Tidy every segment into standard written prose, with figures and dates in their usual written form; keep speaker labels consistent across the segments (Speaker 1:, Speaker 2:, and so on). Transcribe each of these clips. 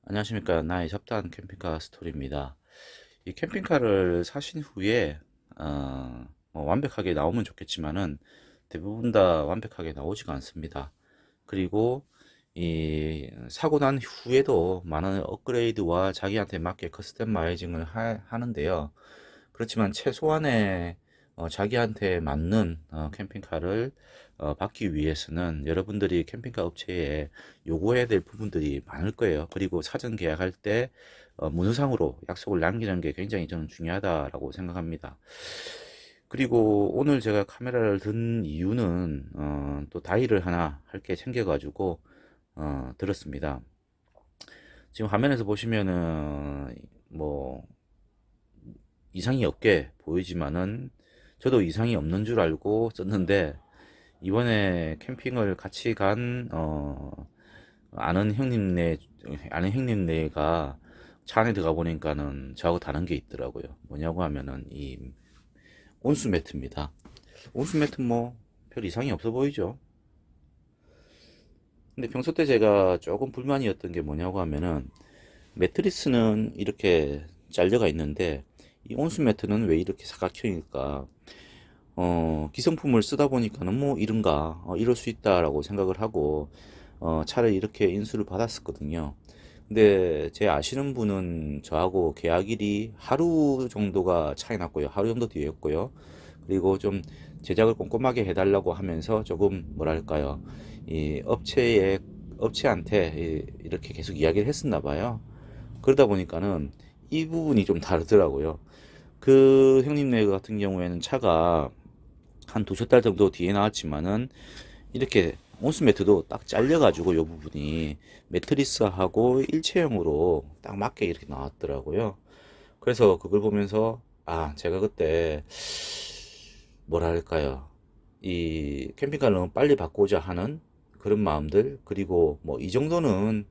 Speaker 1: 안녕하십니까. 나의 잡다한 캠핑카 스토리입니다. 이 캠핑카를 사신 후에 완벽하게 나오면 좋겠지만은 대부분 다 완벽하게 나오지가 않습니다. 그리고 이 사고 난 후에도 많은 업그레이드와 자기한테 맞게 커스터마이징을 하는데요. 그렇지만 최소한의 자기한테 맞는 캠핑카를 받기 위해서는 여러분들이 캠핑카 업체에 요구해야 될 부분들이 많을 거예요. 그리고 사전 계약할 때 문서상으로 약속을 남기는 게 굉장히 저는 중요하다라고 생각합니다. 그리고 오늘 제가 카메라를 든 이유는 또 다이를 하나 할 게 생겨가지고 들었습니다. 지금 화면에서 보시면은 뭐 이상이 없게 보이지만은 저도 이상이 없는 줄 알고 썼는데 이번에 캠핑을 같이 간 아는 형님네가 차 안에 들어가 보니까는 저하고 다른 게 있더라고요. 뭐냐고 하면은 이 온수 매트입니다. 온수 매트 뭐 별 이상이 없어 보이죠. 근데 평소 때 제가 조금 불만이었던 게 뭐냐고 하면은 매트리스는 이렇게 잘려가 있는데 이 온수 매트는 왜 이렇게 사각형일까? 기성품을 쓰다 보니까는 뭐 이런가, 이럴 수 있다라고 생각을 하고, 차를 이렇게 인수를 받았었거든요. 근데 제 아시는 분은 저하고 계약일이 하루 정도가 차이 났고요. 하루 정도 뒤였고요. 그리고 좀 제작을 꼼꼼하게 해달라고 하면서 조금 뭐랄까요. 이 업체한테 이렇게 계속 이야기를 했었나 봐요. 그러다 보니까는 이 부분이 좀 다르더라고요. 그 형님네 같은 경우에는 차가 한 두세 달 정도 뒤에 나왔지만은 이렇게 온수매트도 딱 잘려가지고 이 부분이 매트리스하고 일체형으로 딱 맞게 이렇게 나왔더라고요. 그래서 그걸 보면서 제가 그때 뭐랄까요, 이 캠핑카를 너무 빨리 바꾸자 하는 그런 마음들, 그리고 뭐 이 정도는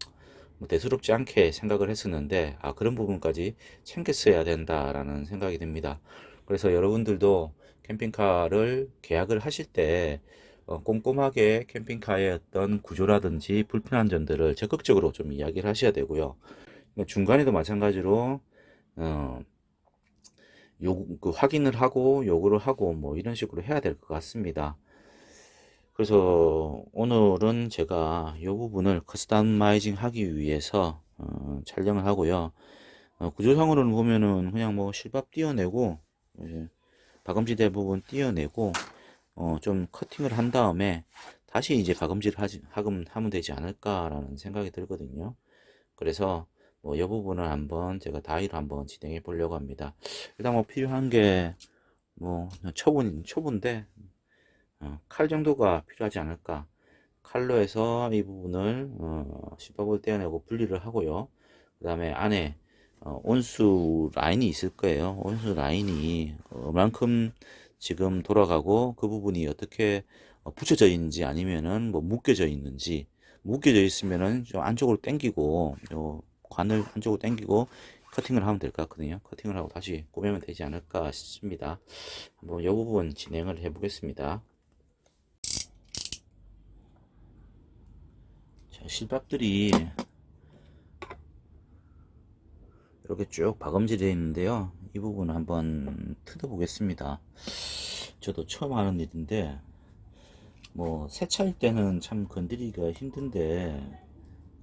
Speaker 1: 뭐 대수롭지 않게 생각을 했었는데 그런 부분까지 챙겼어야 된다라는 생각이 듭니다. 그래서 여러분들도 캠핑카를 계약을 하실 때 꼼꼼하게 캠핑카의 어떤 구조라든지 불편한 점들을 적극적으로 좀 이야기를 하셔야 되고요. 중간에도 마찬가지로 어, 그 확인을 하고 요구를 하고 뭐 이런 식으로 해야 될 것 같습니다. 그래서 오늘은 제가 이 부분을 커스터마이징 하기 위해서 촬영을 하고요. 구조상으로는 보면은 그냥 뭐 실밥 띄어내고 이제 박음질 부분 띄어내고 좀 커팅을 한 다음에 다시 이제 박음질을 하면 되지 않을까라는 생각이 들거든요. 그래서 뭐 이 부분을 한번 제가 다이로 한번 진행해 보려고 합니다. 일단 뭐 필요한 게 뭐 초보인데 칼 정도가 필요하지 않을까. 칼로 해서 이 부분을 실밥을 떼어내고 분리를 하고요. 그 다음에 안에 온수 라인이 있을 거예요. 온수 라인이 얼만큼 지금 돌아가고 그 부분이 어떻게 붙여져 있는지 아니면은 뭐 묶여져 있는지. 묶여져 있으면은 좀 안쪽으로 당기고 요 관을 한쪽으로 당기고 커팅을 하면 될 것 같거든요. 커팅을 하고 다시 꼬매면 되지 않을까 싶습니다. 한번 이 부분 진행을 해 보겠습니다. 자, 실밥들이 이렇게 쭉 박음질되어 있는데요. 이 부분 한번 뜯어 보겠습니다. 저도 처음 하는 일인데 뭐 세차일 때는 참 건드리기가 힘든데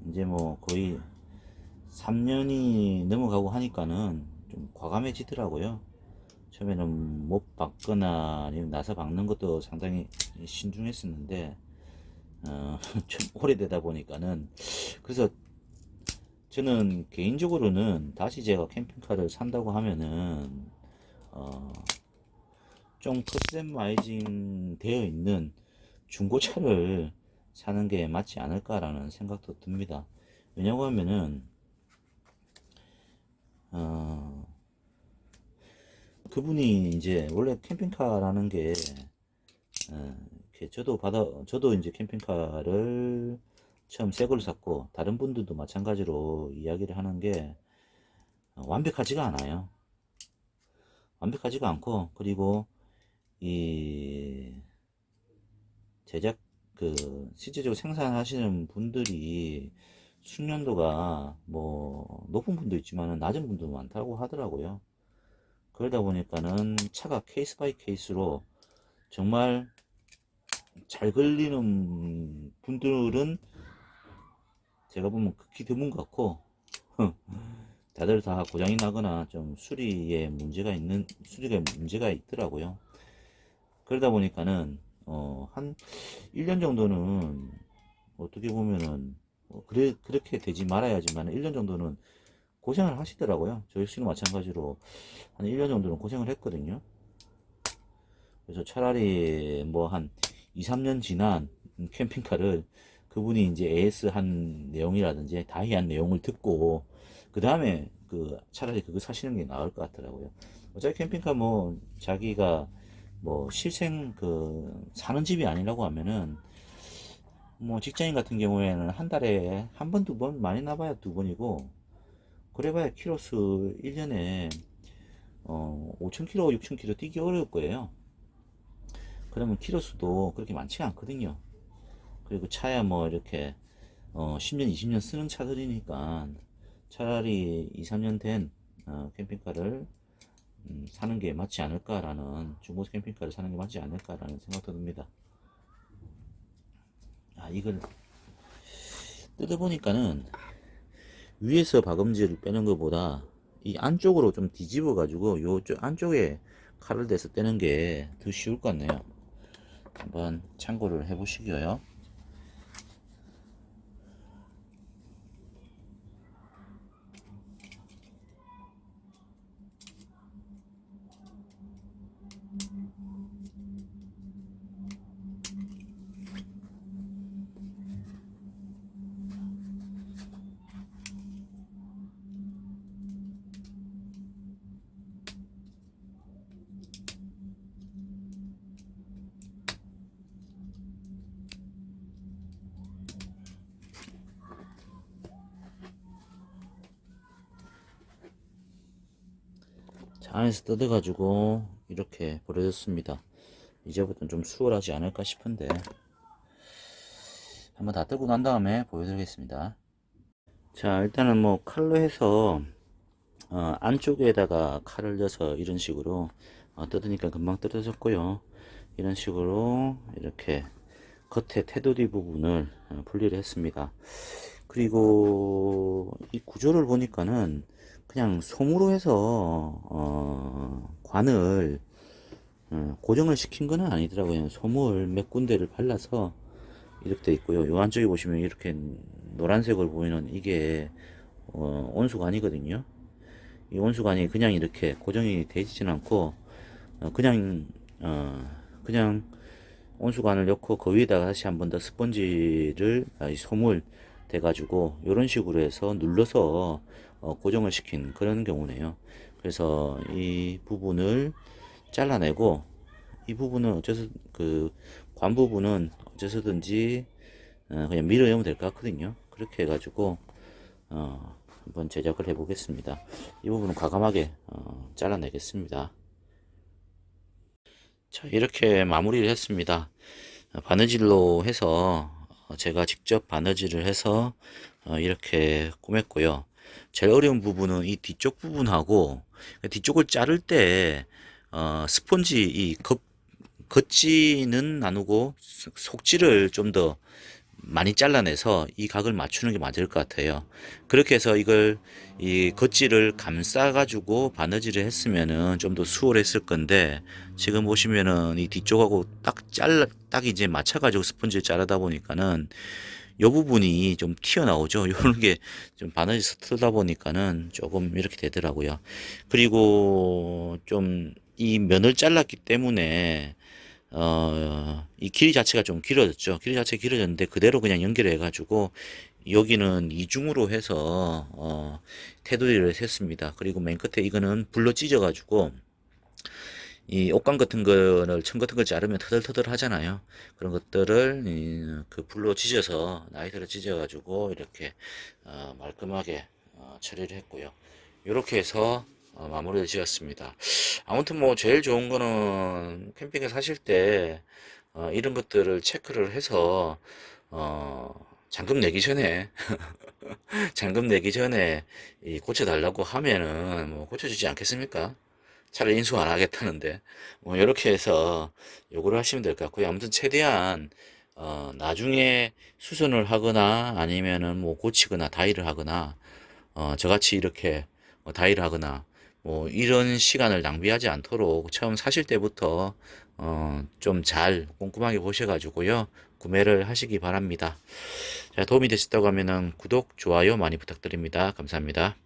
Speaker 1: 이제 뭐 거의 3년이 넘어가고 하니까는 좀 과감해지더라고요. 처음에는 못 박거나 아니면 나서 박는 것도 상당히 신중했었는데 좀 오래되다 보니까는 그래서 저는 개인적으로는 다시 제가 캠핑카를 산다고 하면은 어, 좀 커스터마이징 되어 있는 중고차를 사는 게 맞지 않을까라는 생각도 듭니다. 왜냐고 하면은 어, 그분이 이제 원래 캠핑카라는 게 이렇게 저도 이제 캠핑카를 처음 새 걸로 샀고 다른 분들도 마찬가지로 이야기를 하는 게 완벽하지가 않아요. 완벽하지가 않고 그리고 이 제작 실제적으로 생산하시는 분들이 숙련도가 뭐 높은 분도 있지만 낮은 분도 많다고 하더라고요. 그러다 보니까는 차가 케이스 바이 케이스로 정말 잘 걸리는 분들은 제가 보면 극히 드문 것 같고 다들 다 고장이 나거나 좀 수리가 문제가 있더라고요. 그러다 보니까는 한 1년 정도는 어떻게 보면은 그렇게 되지 말아야지만 1년 정도는 고생을 하시더라고요. 저 역시도 마찬가지로 한 1년 정도는 고생을 했거든요. 그래서 차라리 뭐 한 2, 3년 지난 캠핑카를 그분이 이제 AS 한 내용이라든지 다이 한 내용을 듣고 그 다음에 차라리 그거 사시는 게 나을 것 같더라고요. 어차피 캠핑카 뭐 자기가 뭐 실생 사는 집이 아니라고 하면은 뭐 직장인 같은 경우에는 한 달에 한 번, 두 번, 많이 나봐야 두 번이고 그래봐야 키로수 1년에 5,000km, 6,000km 뛰기 어려울 거예요. 그러면 키로수도 그렇게 많지가 않거든요. 그리고 차야 뭐 이렇게 10년, 20년 쓰는 차들이니까 차라리 2, 3년 된 캠핑카를 사는 게 맞지 않을까라는 중고 캠핑카를 사는 게 맞지 않을까라는 생각도 듭니다. 이걸 뜯어보니까는 위에서 박음질을 빼는 것보다 이 안쪽으로 좀 뒤집어 가지고 요쪽 안쪽에 칼을 대서 떼는 게 더 쉬울 것 같네요. 한번 참고를 해 보시고요. 자, 안에서 뜯어가지고 이렇게 버려졌습니다. 이제부터는 좀 수월하지 않을까 싶은데 한번 다 뜯고 난 다음에 보여드리겠습니다. 자, 일단은 뭐 칼로 해서 안쪽에다가 칼을 넣어서 이런 식으로 뜯으니까 금방 뜯어졌고요. 이런 식으로 이렇게 겉에 테두리 부분을 분리를 했습니다. 그리고 이 구조를 보니까는 그냥 솜으로 해서 관을 고정을 시킨 건 아니더라고요. 솜을 몇 군데를 발라서 이렇게 돼 있고요. 요 안쪽에 보시면 이렇게 노란색으로 보이는 이게 온수관이거든요. 이 온수관이 그냥 이렇게 고정이 되지는 않고 그냥 그냥 온수관을 넣고 그 위에다가 다시 한 번 더 스펀지를 솜을 대 가지고 이런 식으로 해서 눌러서 고정을 시킨 그런 경우네요. 그래서 이 부분을 잘라내고 이 부분은 어째서 관 부분은 어째서든지 그냥 밀어내면 될 것 같거든요. 그렇게 해가지고 한번 제작을 해 보겠습니다. 이 부분은 과감하게 잘라내겠습니다. 자, 이렇게 마무리를 했습니다. 바느질로 해서 제가 직접 바느질을 해서 이렇게 꾸몄고요. 제일 어려운 부분은 이 뒤쪽 부분하고 뒤쪽을 자를 때 스펀지 겉지는 나누고 속지를 좀 더 많이 잘라내서 이 각을 맞추는 게 맞을 것 같아요. 그렇게 해서 이 겉지를 감싸 가지고 바느질을 했으면은 좀 더 수월했을 건데 지금 보시면은 이 뒤쪽하고 딱 이제 맞춰 가지고 스펀지를 자르다 보니까는 요 부분이 좀 튀어나오죠. 요런 게 좀 바느질 서툴다 보니까는 조금 이렇게 되더라고요. 그리고 좀 이 면을 잘랐기 때문에 이 길이 자체가 좀 길어졌죠. 길이 자체가 길어졌는데 그대로 그냥 연결해 가지고 여기는 이중으로 해서 테두리를 했습니다. 그리고 맨 끝에 이거는 불로 찢어 가지고 이 옷감 같은 거를 천 같은 걸 자르면 터들터들 하잖아요. 그런 것들을 그 불로 찢어서 나이트로 찢어 가지고 이렇게 말끔하게 처리를 했고요. 이렇게 해서 마무리를 지었습니다. 아무튼 뭐 제일 좋은 거는 캠핑에 사실 때 이런 것들을 체크를 해서 잔금 내기 전에 잔금 내기 전에 이 고쳐달라고 하면은 뭐 고쳐주지 않겠습니까? 차라리 인수 안 하겠다는데 뭐 이렇게 해서 요구를 하시면 될 것 같고요. 아무튼 최대한 나중에 수선을 하거나 아니면은 뭐 고치거나 다이를 하거나 저같이 이렇게 다이를 하거나 뭐 이런 시간을 낭비하지 않도록 처음 사실 때부터 좀 잘 꼼꼼하게 보셔가지고요 구매를 하시기 바랍니다. 자, 도움이 되셨다고 하면은 구독, 좋아요 많이 부탁드립니다. 감사합니다.